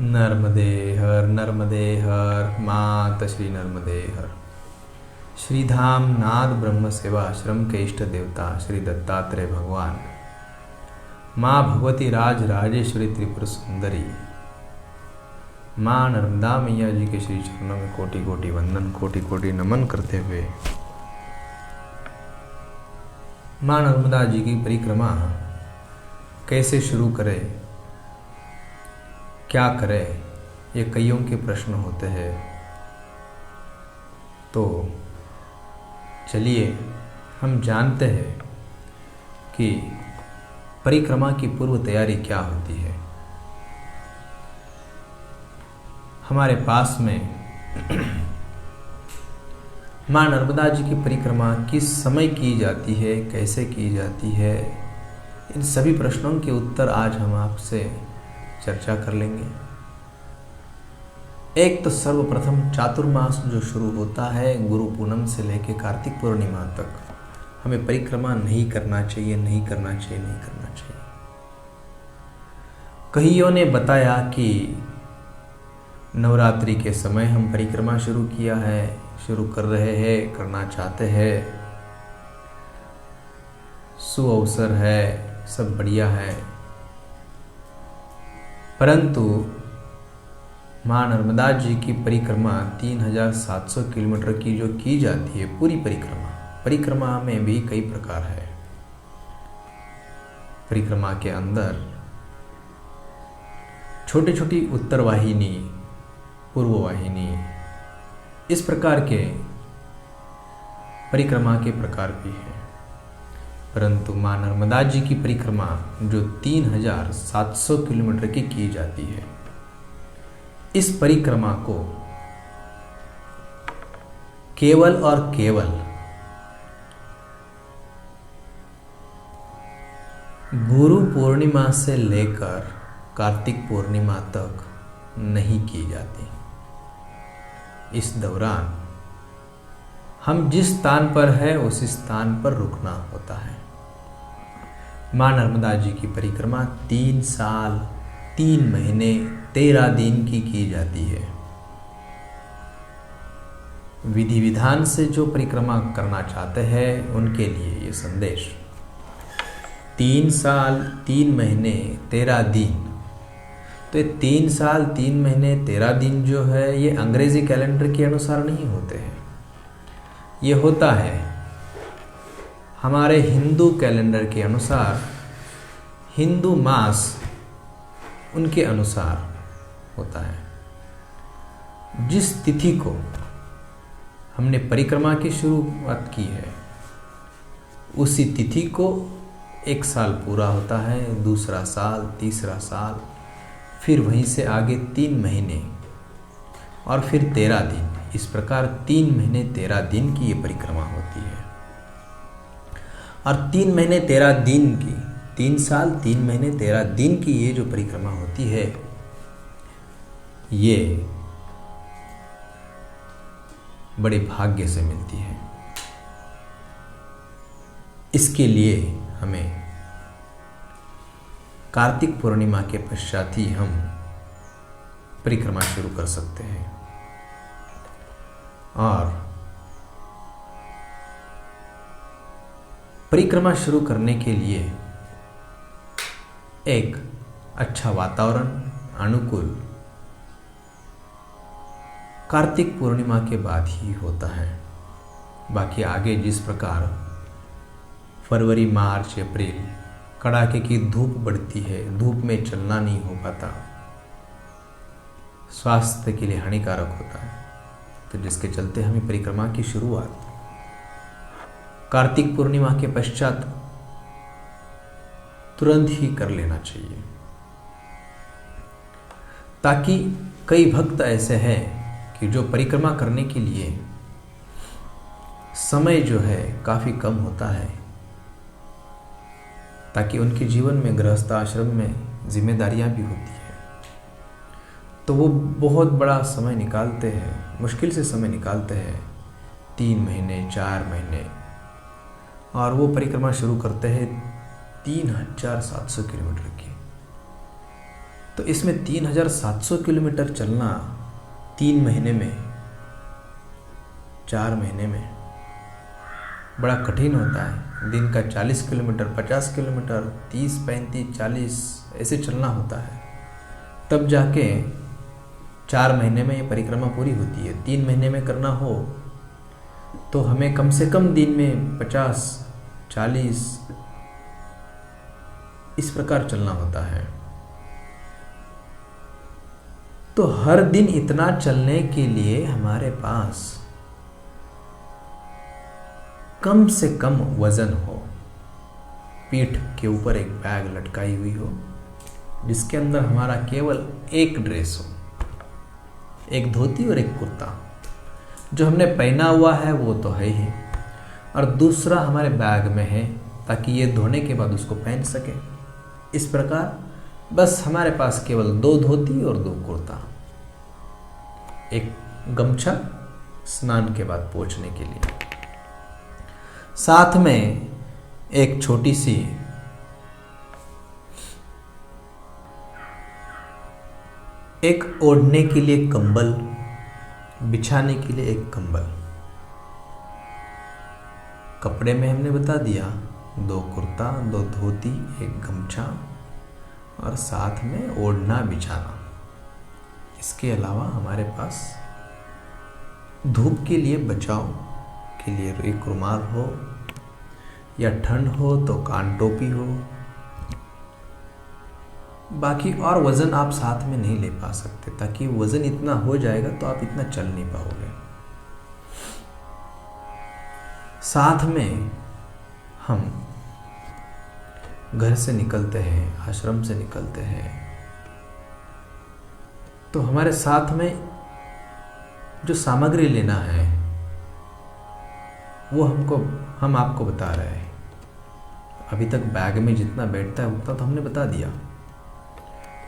नर्मदे हर मात श्री नर्मदे हर। श्रीधाम नाद ब्रह्म सेवाश्रम के इष्ट देवता श्री दत्तात्रेय भगवान, माँ भगवती राज राजेश्वरी त्रिपुर सुंदरी, माँ नर्मदा मैया जी के श्री चरणों में कोटि कोटि वंदन, कोटि कोटि नमन करते हुए माँ नर्मदा जी की परिक्रमा कैसे शुरू करें, क्या करें, ये कईयों के प्रश्न होते हैं। तो चलिए हम जानते हैं कि परिक्रमा की पूर्व तैयारी क्या होती है। हमारे पास में माँ नर्मदा जी की परिक्रमा किस समय की जाती है, कैसे की जाती है, इन सभी प्रश्नों के उत्तर आज हम आपसे चर्चा कर लेंगे। एक तो सर्वप्रथम चातुर्मास जो शुरू होता है गुरु पूनम से लेकर कार्तिक पूर्णिमा तक, हमें परिक्रमा नहीं करना चाहिए, नहीं करना चाहिए, नहीं करना चाहिए। कईयों ने बताया कि नवरात्रि के समय हम परिक्रमा शुरू किया है, शुरू कर रहे हैं, करना चाहते हैं, सुअवसर है, सब बढ़िया है। परंतु माँ नर्मदा जी की परिक्रमा 3700 किलोमीटर की जो की जाती है, पूरी परिक्रमा में भी कई प्रकार है। परिक्रमा के अंदर छोटी छोटी उत्तर वाहिनी, पूर्व वाहिनी, इस प्रकार के परिक्रमा के प्रकार भी हैं। परंतु माँ नर्मदा जी की परिक्रमा जो 3700 किलोमीटर की जाती है, इस परिक्रमा को केवल और केवल गुरु पूर्णिमा से लेकर कार्तिक पूर्णिमा तक नहीं की जाती। इस दौरान हम जिस स्थान पर है उस स्थान पर रुकना होता है। माँ नर्मदा जी की परिक्रमा 3 साल 3 महीने 13 दिन की जाती है। विधि विधान से जो परिक्रमा करना चाहते हैं उनके लिए ये संदेश। 3 साल 3 महीने 13 दिन, तो ये 3 साल 3 महीने 13 दिन जो है ये अंग्रेजी कैलेंडर के अनुसार नहीं होते हैं। ये होता है हमारे हिंदू कैलेंडर के अनुसार, हिंदू मास उनके अनुसार होता है। जिस तिथि को हमने परिक्रमा की शुरुआत की है, उसी तिथि को 1 साल पूरा होता है, दूसरा साल, तीसरा साल, फिर वहीं से आगे 3 महीने और फिर 13 दिन। इस प्रकार 3 महीने 13 दिन की ये परिक्रमा होती है। और 3 महीने 13 दिन की, 3 साल 3 महीने 13 दिन की ये जो परिक्रमा होती है, ये बड़े भाग्य से मिलती है। इसके लिए हमें कार्तिक पूर्णिमा के पश्चात ही हम परिक्रमा शुरू कर सकते हैं। और परिक्रमा शुरू करने के लिए एक अच्छा वातावरण, अनुकूल, कार्तिक पूर्णिमा के बाद ही होता है। बाकी आगे जिस प्रकार फरवरी, मार्च, अप्रैल कड़ाके की धूप बढ़ती है, धूप में चलना नहीं हो पाता, स्वास्थ्य के लिए हानिकारक होता है। तो जिसके चलते हमें परिक्रमा की शुरुआत कार्तिक पूर्णिमा के पश्चात तुरंत ही कर लेना चाहिए, ताकि कई भक्त ऐसे हैं कि जो परिक्रमा करने के लिए समय जो है काफी कम होता है, ताकि उनके जीवन में गृहस्थ आश्रम में जिम्मेदारियां भी होती है, तो वो बहुत बड़ा समय निकालते हैं, मुश्किल से समय निकालते हैं, 3 महीने 4 महीने, और वो परिक्रमा शुरू करते हैं 3700 किलोमीटर की। तो इसमें 3700 किलोमीटर चलना 3 महीने में, 4 महीने में बड़ा कठिन होता है। दिन का 40 किलोमीटर, 50 किलोमीटर, 30, 35, 40 ऐसे चलना होता है, तब जाके 4 महीने में ये परिक्रमा पूरी होती है। 3 महीने में करना हो तो हमें कम से कम दिन में 50, 40 इस प्रकार चलना होता है। तो हर दिन इतना चलने के लिए हमारे पास कम से कम वजन हो, पीठ के ऊपर एक बैग लटकाई हुई हो जिसके अंदर हमारा केवल एक ड्रेस हो, एक धोती और एक कुर्ता। जो हमने पहना हुआ है वो तो है ही, और दूसरा हमारे बैग में है ताकि ये धोने के बाद उसको पहन सके। इस प्रकार बस हमारे पास केवल 2 धोती और 2 कुर्ता, एक गमछा स्नान के बाद पोंछने के लिए, साथ में एक छोटी सी एक ओढ़ने के लिए कंबल, बिछाने के लिए एक कंबल। कपड़े में हमने बता दिया 2 कुर्ता, 2 धोती, एक गमछा और साथ में ओढ़ना बिछाना। इसके अलावा हमारे पास धूप के लिए बचाव के लिए एक रुमाल हो, या ठंड हो तो कान टोपी हो। बाकी और वज़न आप साथ में नहीं ले पा सकते, ताकि वज़न इतना हो जाएगा तो आप इतना चल नहीं पाओगे। साथ में हम घर से निकलते हैं, आश्रम से निकलते हैं, तो हमारे साथ में जो सामग्री लेना है वो हम आपको बता रहे हैं। अभी तक बैग में जितना बैठता है उतना तो हमने बता दिया।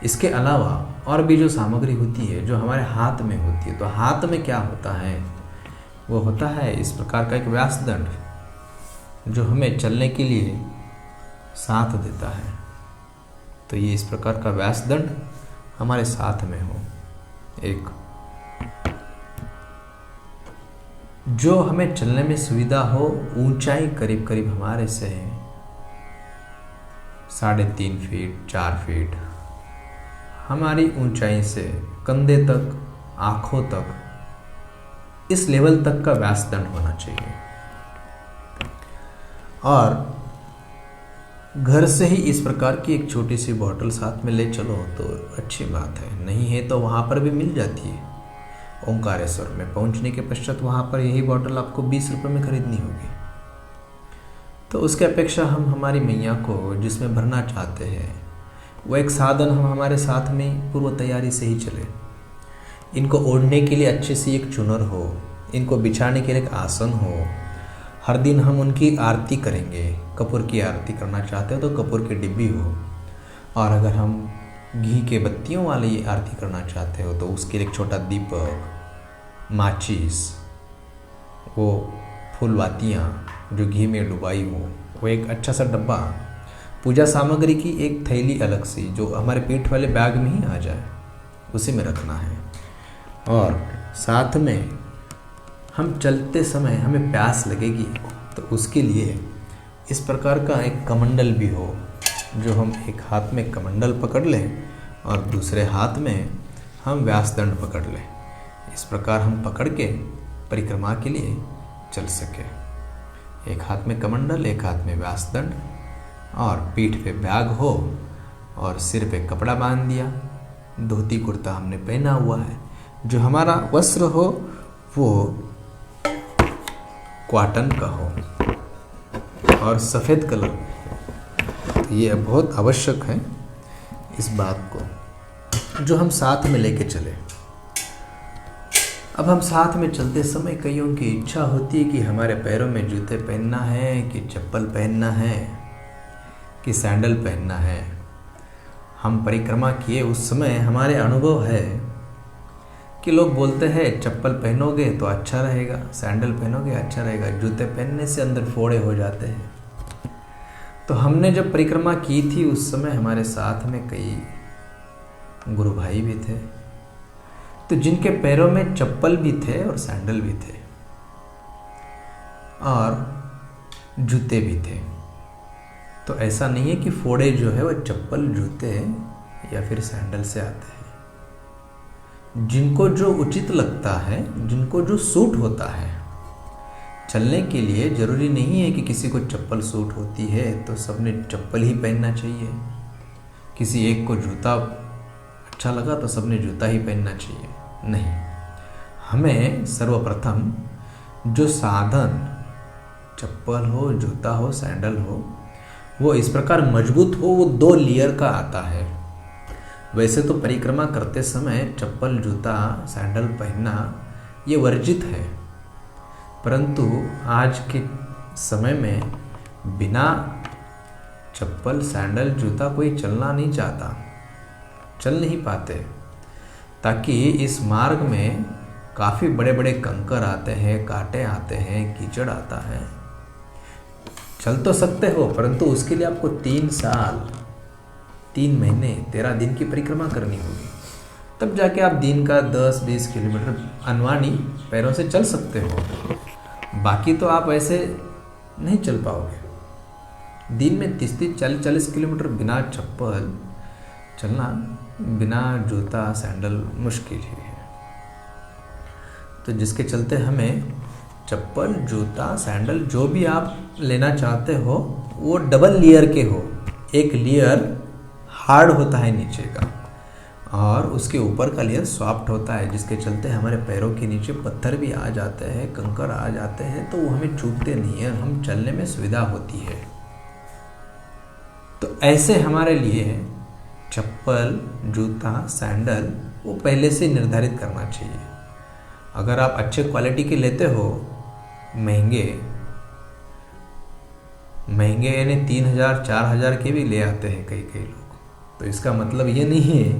इसके अलावा और भी जो सामग्री होती है जो हमारे हाथ में होती है, तो हाथ में क्या होता है, वो होता है इस प्रकार का एक व्यासदंड जो हमें चलने के लिए साथ देता है। तो ये इस प्रकार का व्यासदंड हमारे साथ में हो, एक जो हमें चलने में सुविधा हो। ऊंचाई करीब करीब हमारे से 3.5 फीट, 4 फीट हमारी ऊंचाई से कंधे तक, आंखों तक, इस लेवल तक का व्यासदंड होना चाहिए। और घर से ही इस प्रकार की एक छोटी सी बोतल साथ में ले चलो तो अच्छी बात है, नहीं है तो वहाँ पर भी मिल जाती है। ओंकारेश्वर में पहुँचने के पश्चात वहाँ पर यही बोतल आपको 20 रुपये में खरीदनी होगी। तो उसके अपेक्षा हम हमारी मैया को जिसमें भरना चाहते हैं वो एक साधन हम हमारे साथ में पूर्व तैयारी से ही चले। इनको ओढ़ने के लिए अच्छी सी एक चुनर हो, इनको बिछाने के लिए एक आसन हो। हर दिन हम उनकी आरती करेंगे। कपूर की आरती करना चाहते हो तो कपूर की डिब्बी हो, और अगर हम घी के बत्तियों वाली आरती करना चाहते हो तो उसके लिए एक छोटा दीपक, माचिस, वो फूलवातियाँ जो घी में डुबाई हो, वो एक अच्छा सा डब्बा, पूजा सामग्री की एक थैली अलग सी जो हमारे पीठ वाले बैग में ही आ जाए, उसी में रखना है। और साथ में हम चलते समय हमें प्यास लगेगी तो उसके लिए इस प्रकार का एक कमंडल भी हो, जो हम एक हाथ में कमंडल पकड़ लें और दूसरे हाथ में हम व्यासदंड पकड़ लें। इस प्रकार हम पकड़ के परिक्रमा के लिए चल सके। एक हाथ में कमंडल, एक हाथ में व्यासदंड, और पीठ पे बैग हो और सिर पे कपड़ा बांध दिया। धोती कुर्ता हमने पहना हुआ है। जो हमारा वस्त्र हो वो कॉटन का हो और सफ़ेद कलर। तो ये बहुत आवश्यक है इस बात को, जो हम साथ में लेके चले। अब हम साथ में चलते समय कईयों की इच्छा होती है कि हमारे पैरों में जूते पहनना है, कि चप्पल पहनना है, कि सैंडल पहनना है। हम परिक्रमा किए उस समय हमारे अनुभव है कि लोग बोलते हैं चप्पल पहनोगे तो अच्छा रहेगा, सैंडल पहनोगे अच्छा रहेगा, जूते पहनने से अंदर फोड़े हो जाते हैं। तो हमने जब परिक्रमा की थी उस समय हमारे साथ में कई गुरु भाई भी थे, तो जिनके पैरों में चप्पल भी थे और सैंडल भी थे और जूते भी थे। तो ऐसा नहीं है कि फोड़े जो है वो चप्पल, जूते या फिर सैंडल से आते हैं। जिनको जो उचित लगता है, जिनको जो सूट होता है चलने के लिए, जरूरी नहीं है कि किसी को चप्पल सूट होती है तो सबने चप्पल ही पहनना चाहिए। किसी एक को जूता अच्छा लगा तो सबने जूता ही पहनना चाहिए, नहीं। हमें सर्वप्रथम जो साधन, चप्पल हो, जूता हो, सैंडल हो, वो इस प्रकार मजबूत हो, वो 2 लेयर का आता है। वैसे तो परिक्रमा करते समय चप्पल, जूता, सैंडल पहनना ये वर्जित है, परंतु आज के समय में बिना चप्पल, सैंडल, जूता कोई चलना नहीं चाहता, चल नहीं पाते, ताकि इस मार्ग में काफ़ी बड़े बड़े कंकर आते हैं, कांटे आते हैं, कीचड़ आता है। चल तो सकते हो, परंतु उसके लिए आपको 3 साल, 3 महीने, 13 दिन की परिक्रमा करनी होगी। तब जाके आप दिन का 10-20 किलोमीटर अनवानी पैरों से चल सकते हो। बाकी तो आप ऐसे नहीं चल पाओगे। दिन में 30-40 किलोमीटर बिना चप्पल चलना, बिना जूता, सैंडल मुश्किल ही है। तो जिसके चलते हमें चप्पल, जूता, सैंडल जो भी आप लेना चाहते हो वो डबल लेयर के हो। एक लेयर हार्ड होता है नीचे का और उसके ऊपर का लेयर सॉफ्ट होता है, जिसके चलते हमारे पैरों के नीचे पत्थर भी आ जाते हैं, कंकर आ जाते हैं, तो वो हमें चुभते नहीं है, हम चलने में सुविधा होती है। तो ऐसे हमारे लिए चप्पल, जूता, सैंडल वो पहले से निर्धारित करना चाहिए। अगर आप अच्छे क्वालिटी के लेते हो, महंगे यानी 3,000-4,000 के भी ले आते हैं कई लोग, तो इसका मतलब ये नहीं है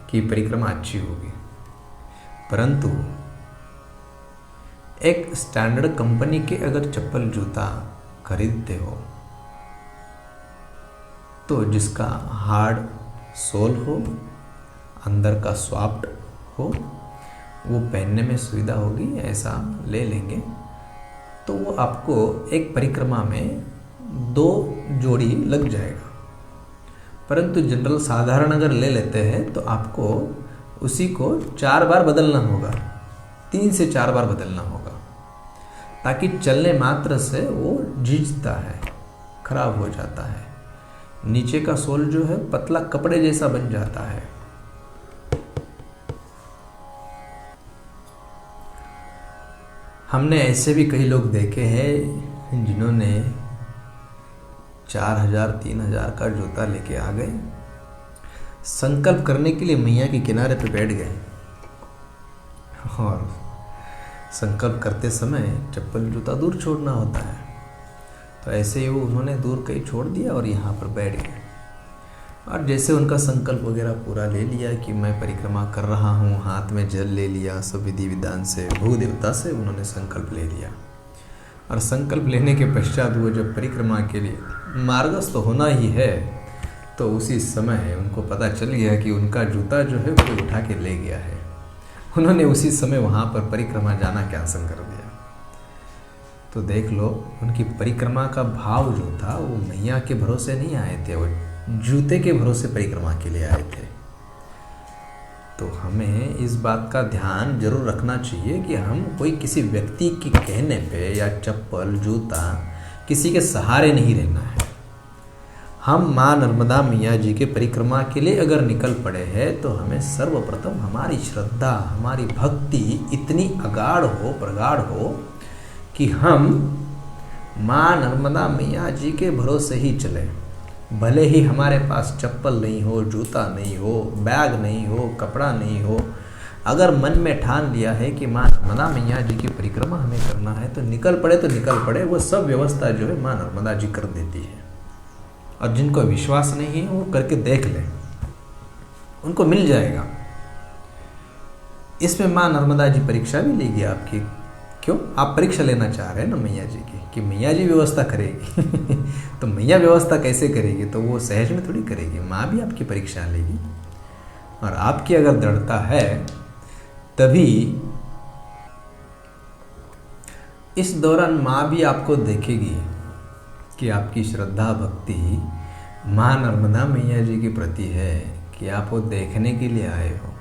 कि परिक्रमा अच्छी होगी। परंतु एक स्टैंडर्ड कंपनी के अगर चप्पल, जूता खरीदते हो तो जिसका हार्ड सोल हो, अंदर का सॉफ्ट हो, वो पहनने में सुविधा होगी, ऐसा ले लेंगे तो वो आपको एक परिक्रमा में 2 जोड़ी लग जाएगा। परंतु जनरल साधारण अगर ले लेते हैं तो आपको उसी को 4 बार बदलना होगा, 3 से 4 बार बदलना होगा, ताकि चलने मात्र से वो झिझता है, खराब हो जाता है। नीचे का सोल जो है पतला कपड़े जैसा बन जाता है। हमने ऐसे भी कई लोग देखे हैं जिन्होंने 4,000-3,000 का जूता लेके आ गए, संकल्प करने के लिए मैया के किनारे पे बैठ गए और संकल्प करते समय चप्पल, जूता दूर छोड़ना होता है। तो ऐसे ही वो उन्होंने दूर कहीं छोड़ दिया और यहाँ पर बैठ गए, और जैसे उनका संकल्प वगैरह पूरा ले लिया कि मैं परिक्रमा कर रहा हूँ, हाथ में जल ले लिया, सब विधि विधान से भू देवता से उन्होंने संकल्प ले लिया, और संकल्प लेने के पश्चात वो जब परिक्रमा के लिए मार्गस्थ होना ही है तो उसी समय उनको पता चल गया कि उनका जूता जो है कोई उठा के ले गया है। उन्होंने उसी समय वहाँ पर परिक्रमा जाना कैंसिल कर दिया। तो देख लो, उनकी परिक्रमा का भाव जो था वो मैया के भरोसे नहीं आए थे, वो जूते के भरोसे परिक्रमा के लिए आए थे। तो हमें इस बात का ध्यान जरूर रखना चाहिए कि हम कोई किसी व्यक्ति के कहने पे या चप्पल, जूता किसी के सहारे नहीं रहना है। हम माँ नर्मदा मैया जी के परिक्रमा के लिए अगर निकल पड़े हैं तो हमें सर्वप्रथम हमारी श्रद्धा, हमारी भक्ति इतनी अगाढ़ हो, प्रगाढ़ हो कि हम माँ नर्मदा मैया जी के भरोसे ही चलें। भले ही हमारे पास चप्पल नहीं हो, जूता नहीं हो, बैग नहीं हो, कपड़ा नहीं हो, अगर मन में ठान लिया है कि माँ नर्मदा मैया जी की परिक्रमा हमें करना है तो निकल पड़े। वो सब व्यवस्था जो है माँ नर्मदा जी कर देती है। और जिनको विश्वास नहीं है वो करके देख लें, उनको मिल जाएगा। इसमें माँ नर्मदा जी परीक्षा भी लेगी आपकी। क्यों? आप परीक्षा लेना चाह रहे हैं ना मैया जी की, कि मैया जी व्यवस्था करेगी तो मैया व्यवस्था कैसे करेगी? तो वो सहज में थोड़ी करेगी, माँ भी आपकी परीक्षा लेगी। और आपकी अगर दृढ़ता है तभी इस दौरान माँ भी आपको देखेगी कि आपकी श्रद्धा भक्ति माँ नर्मदा मैया जी के प्रति है, कि आप वो देखने के लिए आए हो।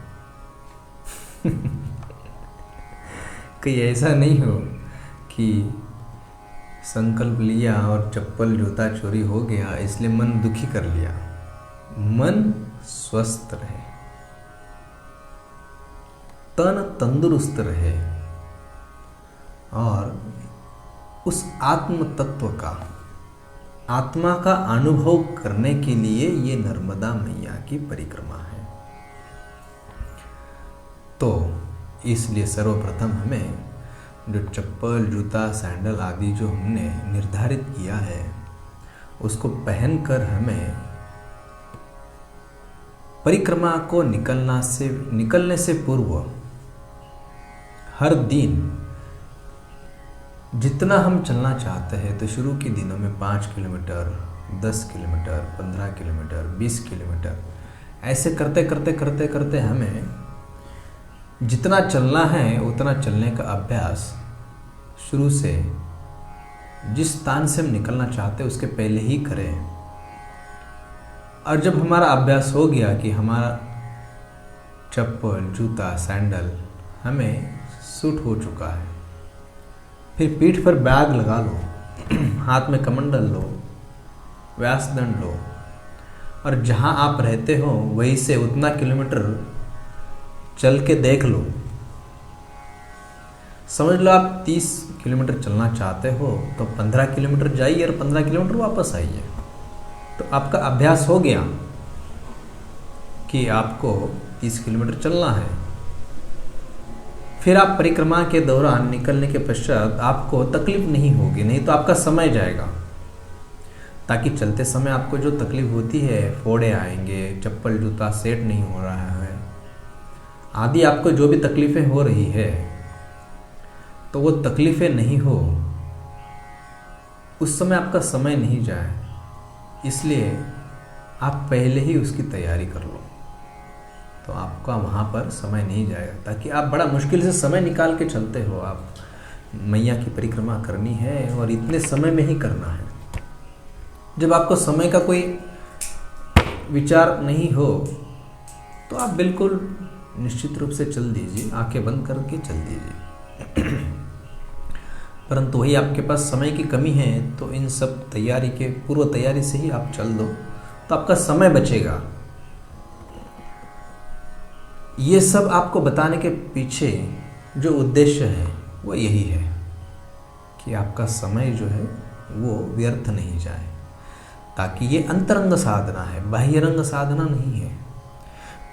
कहीं ऐसा नहीं हो कि संकल्प लिया और चप्पल जूता चोरी हो गया इसलिए मन दुखी कर लिया। मन स्वस्थ रहे, तन तंदुरुस्त रहे और उस आत्म तत्व का, आत्मा का अनुभव करने के लिए ये नर्मदा मैया की परिक्रमा है। तो इसलिए सर्वप्रथम हमें जो चप्पल जूता सैंडल आदि जो हमने निर्धारित किया है उसको पहनकर हमें परिक्रमा को निकलने से पूर्व हर दिन जितना हम चलना चाहते हैं, तो शुरू के दिनों में 5 किलोमीटर, 10 किलोमीटर, 15 किलोमीटर, 20 किलोमीटर ऐसे करते करते करते करते हमें जितना चलना है उतना चलने का अभ्यास शुरू से जिस स्थान से हम निकलना चाहते हैं उसके पहले ही करें। और जब हमारा अभ्यास हो गया कि हमारा चप्पल जूता सैंडल हमें सूट हो चुका है, फिर पीठ पर बैग लगा लो, हाथ में कमंडल लो, व्यासदंड लो और जहाँ आप रहते हो वहीं से उतना किलोमीटर चल के देख लो। समझ लो आप 30 किलोमीटर चलना चाहते हो तो 15 किलोमीटर जाइए और 15 किलोमीटर वापस आइए। तो आपका अभ्यास हो गया कि आपको 30 किलोमीटर चलना है। फिर आप परिक्रमा के दौरान निकलने के पश्चात आपको तकलीफ नहीं होगी, नहीं तो आपका समय जाएगा। ताकि चलते समय आपको जो तकलीफ होती है, फोड़े आएंगे, चप्पल जूता सेट नहीं हो रहा है आदि, आपको जो भी तकलीफ़ें हो रही है तो वो तकलीफ़ें नहीं हो, उस समय आपका समय नहीं जाए, इसलिए आप पहले ही उसकी तैयारी कर लो तो आपका वहाँ पर समय नहीं जाएगा। ताकि आप बड़ा मुश्किल से समय निकाल के चलते हो, आप मैया की परिक्रमा करनी है और इतने समय में ही करना है। जब आपको समय का कोई विचार नहीं हो तो आप बिल्कुल निश्चित रूप से चल दीजिए, आंखें बंद करके चल दीजिए। परंतु वही आपके पास समय की कमी है तो इन सब तैयारी के पूर्व तैयारी से ही आप चल दो तो आपका समय बचेगा। ये सब आपको बताने के पीछे जो उद्देश्य है वो यही है कि आपका समय जो है वो व्यर्थ नहीं जाए। ताकि ये अंतरंग साधना है, बाह्यरंग साधना नहीं है।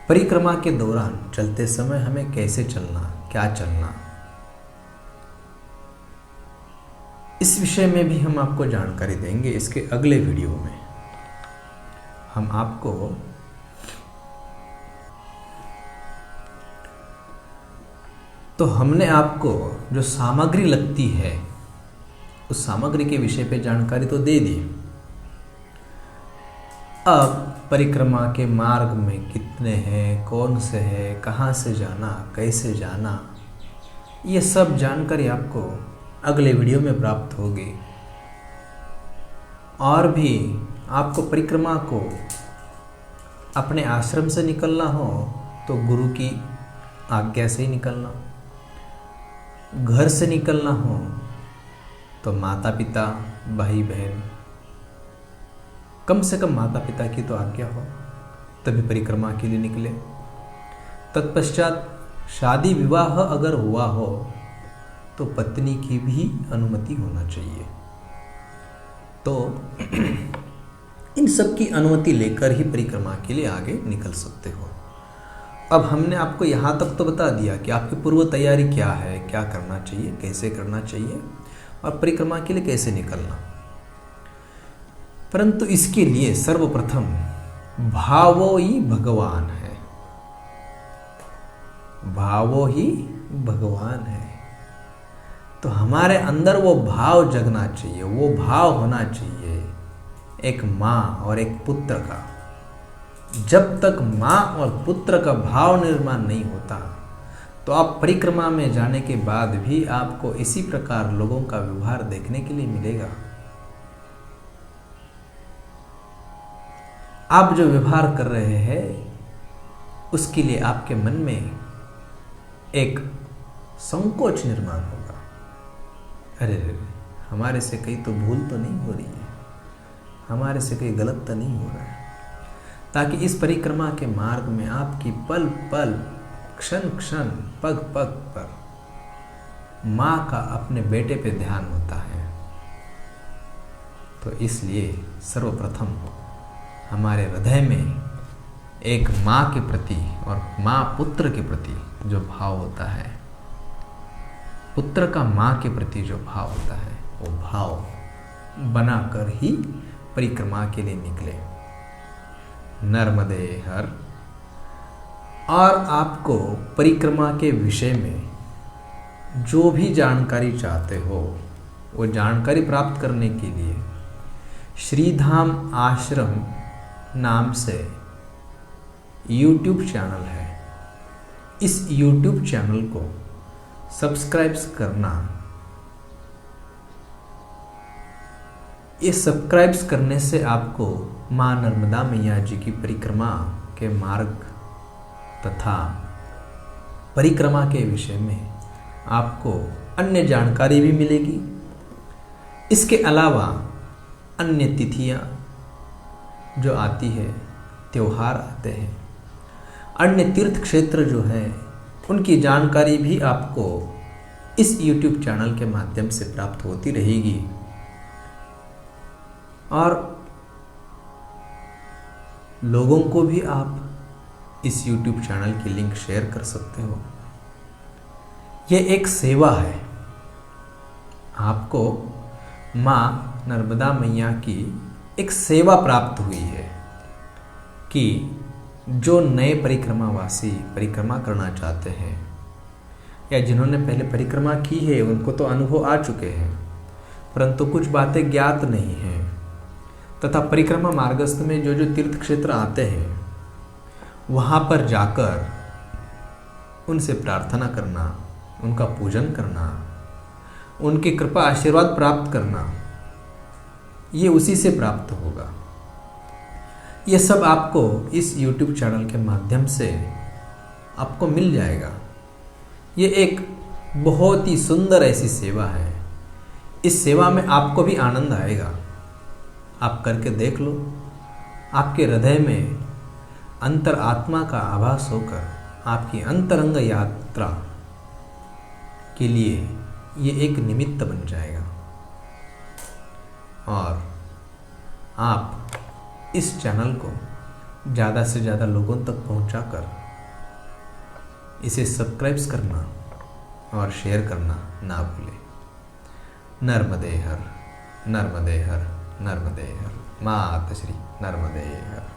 परिक्रमा के दौरान चलते समय हमें कैसे चलना, क्या चलना, इस विषय में भी हम आपको जानकारी देंगे इसके अगले वीडियो में। हम आपको तो हमने आपको जो सामग्री लगती है उस सामग्री के विषय पे जानकारी तो दे दी। अब परिक्रमा के मार्ग में कितने हैं, कौन से हैं, कहाँ से जाना, कैसे जाना, ये सब जानकारी आपको अगले वीडियो में प्राप्त होगी। और भी आपको परिक्रमा को अपने आश्रम से निकलना हो तो गुरु की आज्ञा से ही निकलना, घर से निकलना हो तो माता पिता भाई बहन, कम से कम माता पिता की तो आज्ञा हो तभी परिक्रमा के लिए निकले। तत्पश्चात शादी विवाह अगर हुआ हो तो पत्नी की भी अनुमति होना चाहिए। तो इन सब की अनुमति लेकर ही परिक्रमा के लिए आगे निकल सकते हो। अब हमने आपको यहाँ तक तो बता दिया कि आपकी पूर्व तैयारी क्या है, क्या करना चाहिए, कैसे करना चाहिए और परिक्रमा के लिए कैसे निकलना। परंतु इसके लिए सर्वप्रथम भावो ही भगवान है, भावो ही भगवान है। तो हमारे अंदर वो भाव जगना चाहिए, वो भाव होना चाहिए एक माँ और एक पुत्र का। जब तक माँ और पुत्र का भाव निर्माण नहीं होता, तो आप परिक्रमा में जाने के बाद भी आपको इसी प्रकार लोगों का व्यवहार देखने के लिए मिलेगा। आप जो व्यवहार कर रहे हैं उसके लिए आपके मन में एक संकोच निर्माण होगा। अरे रे, हमारे से कहीं तो भूल तो नहीं हो रही है, हमारे से कहीं गलत तो नहीं हो रहा है। ताकि इस परिक्रमा के मार्ग में आपकी पल पल, क्षण क्षण, पग पग पर माँ का अपने बेटे पे ध्यान होता है। तो इसलिए सर्वप्रथम हमारे हृदय में एक माँ के प्रति और माँ पुत्र के प्रति जो भाव होता है, पुत्र का माँ के प्रति जो भाव होता है, वो भाव बनाकर ही परिक्रमा के लिए निकले। नर्मदे हर। और आपको परिक्रमा के विषय में जो भी जानकारी चाहते हो, वो जानकारी प्राप्त करने के लिए श्रीधाम आश्रम नाम से YouTube चैनल है। इस YouTube चैनल को सब्सक्राइब करना, ये सब्सक्राइब करने से आपको माँ नर्मदा मैया जी की परिक्रमा के मार्ग तथा परिक्रमा के विषय में आपको अन्य जानकारी भी मिलेगी। इसके अलावा अन्य तिथियाँ जो आती है, त्योहार आते हैं, अन्य तीर्थ क्षेत्र जो हैं, उनकी जानकारी भी आपको इस YouTube चैनल के माध्यम से प्राप्त होती रहेगी। और लोगों को भी आप इस YouTube चैनल की लिंक शेयर कर सकते हो। ये एक सेवा है। आपको माँ नर्मदा मैया की एक सेवा प्राप्त हुई है कि जो नए परिक्रमावासी परिक्रमा करना चाहते हैं या जिन्होंने पहले परिक्रमा की है, उनको तो अनुभव आ चुके हैं, परंतु कुछ बातें ज्ञात नहीं हैं, तथा परिक्रमा मार्गस्थ में जो जो तीर्थ क्षेत्र आते हैं वहाँ पर जाकर उनसे प्रार्थना करना, उनका पूजन करना, उनकी कृपा आशीर्वाद प्राप्त करना, ये उसी से प्राप्त होगा। ये सब आपको इस YouTube चैनल के माध्यम से आपको मिल जाएगा। ये एक बहुत ही सुंदर ऐसी सेवा है। इस सेवा में आपको भी आनंद आएगा। आप करके देख लो। आपके हृदय में अंतर आत्मा का आभास होकर आपकी अंतरंग यात्रा के लिए ये एक निमित्त बन जाएगा और आप इस चैनल को ज़्यादा से ज़्यादा लोगों तक पहुंचाकर इसे सब्सक्राइब करना और शेयर करना ना भूलें। नर्मदे हर, नर्मदे हर, नर्मदे हर। माता श्री नर्मदे हर।